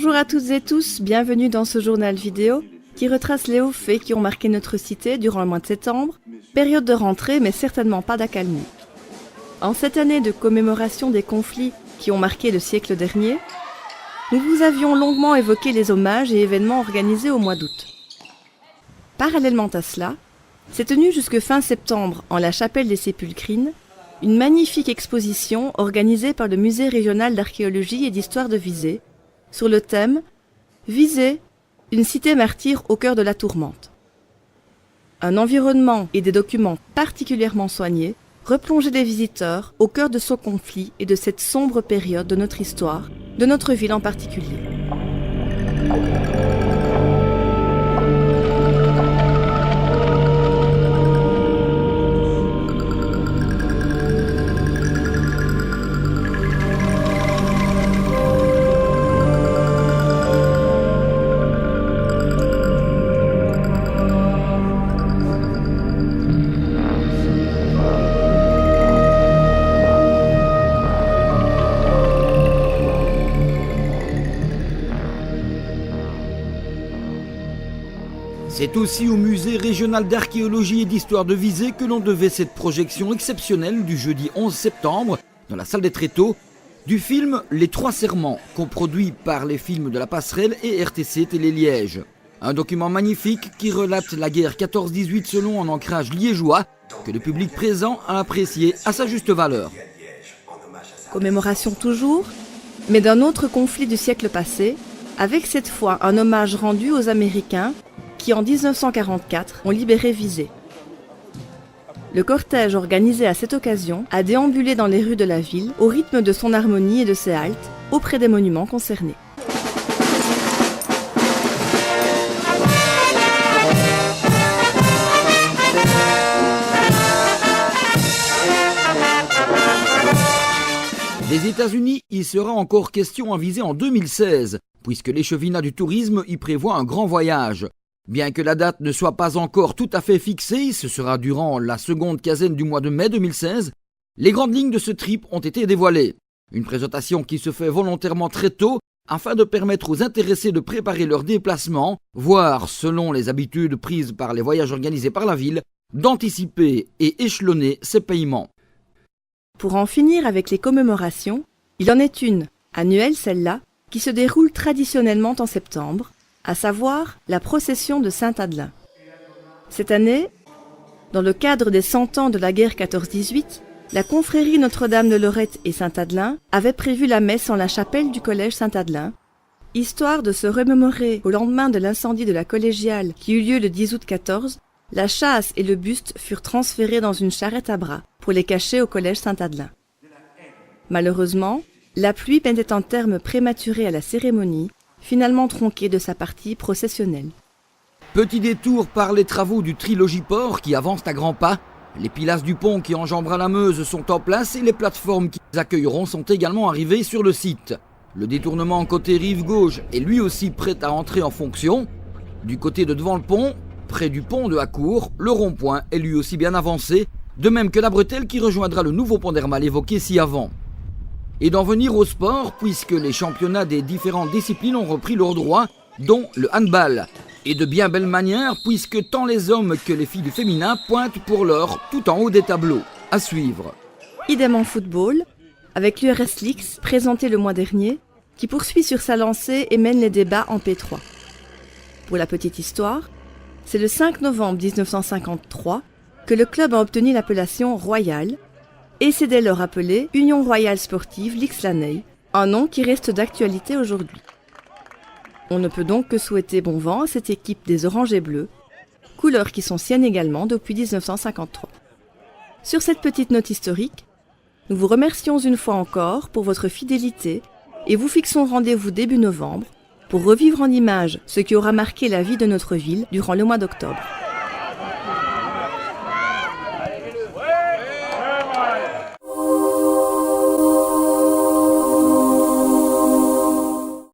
Bonjour à toutes et tous, bienvenue dans ce journal vidéo qui retrace les hauts faits qui ont marqué notre cité durant le mois de septembre, période de rentrée mais certainement pas d'accalmie. En cette année de commémoration des conflits qui ont marqué le siècle dernier, nous vous avions longuement évoqué les hommages et événements organisés au mois d'août. Parallèlement à cela, s'est tenue jusque fin septembre en la chapelle des Sépulcrines une magnifique exposition organisée par le Musée régional d'archéologie et d'histoire de Visé sur le thème « Visé, une cité martyre au cœur de la tourmente ». Un environnement et des documents particulièrement soignés replongeaient les visiteurs au cœur de ce conflit et de cette sombre période de notre histoire, de notre ville en particulier. C'est aussi au Musée régional d'archéologie et d'histoire de Visé que l'on devait cette projection exceptionnelle du jeudi 11 septembre, dans la salle des Tréteaux, du film Les Trois Serments, coproduit par les films de la Passerelle et RTC Télé Liège. Un document magnifique qui relate la guerre 14-18 selon un ancrage liégeois que le public présent a apprécié à sa juste valeur. Commémoration toujours, mais d'un autre conflit du siècle passé, avec cette fois un hommage rendu aux Américains qui en 1944 ont libéré Visé. Le cortège organisé à cette occasion a déambulé dans les rues de la ville au rythme de son harmonie et de ses haltes auprès des monuments concernés. Des États-Unis, il sera encore question à Visé en 2016, puisque l'échevinat du tourisme y prévoit un grand voyage. Bien que la date ne soit pas encore tout à fait fixée, ce sera durant la seconde quinzaine du mois de mai 2016, les grandes lignes de ce trip ont été dévoilées. Une présentation qui se fait volontairement très tôt afin de permettre aux intéressés de préparer leur déplacement, voire, selon les habitudes prises par les voyages organisés par la ville, d'anticiper et échelonner ses paiements. Pour en finir avec les commémorations, il en est une, annuelle celle-là, qui se déroule traditionnellement en septembre, à savoir la procession de Saint-Adelin. Cette année, dans le cadre des 100 ans de la guerre 14-18, la confrérie Notre-Dame de Lorette et Saint-Adelin avait prévu la messe en la chapelle du collège Saint-Adelin, histoire de se remémorer au lendemain de l'incendie de la collégiale qui eut lieu le 10 août 14, la châsse et le buste furent transférés dans une charrette à bras pour les cacher au collège Saint-Adelin. Malheureusement, la pluie mettait un terme prématuré à la cérémonie, finalement tronquée de sa partie processionnelle. Petit détour par les travaux du Trilogiport qui avancent à grands pas. Les pilasses du pont qui enjambera la Meuse sont en place et les plateformes qui les accueilleront sont également arrivées sur le site. Le détournement côté rive gauche est lui aussi prêt à entrer en fonction. Du côté de devant le pont, près du pont de Hacourt, le rond-point est lui aussi bien avancé, de même que la bretelle qui rejoindra le nouveau pont d'Hermal évoqué ci-avant. Et d'en venir au sport, puisque les championnats des différentes disciplines ont repris leur droit, dont le handball. Et de bien belle manière, puisque tant les hommes que les filles du féminin pointent pour l'or tout en haut des tableaux. À suivre. Idem en football, avec l'URS Lix, présenté le mois dernier, qui poursuit sur sa lancée et mène les débats en P3. Pour la petite histoire, c'est le 5 novembre 1953 que le club a obtenu l'appellation Royal, et c'est dès lors appelé Union Royale Sportive Lix-Laney, un nom qui reste d'actualité aujourd'hui. On ne peut donc que souhaiter bon vent à cette équipe des oranges et bleus, couleurs qui sont siennes également depuis 1953. Sur cette petite note historique, nous vous remercions une fois encore pour votre fidélité et vous fixons rendez-vous début novembre pour revivre en images ce qui aura marqué la vie de notre ville durant le mois d'octobre.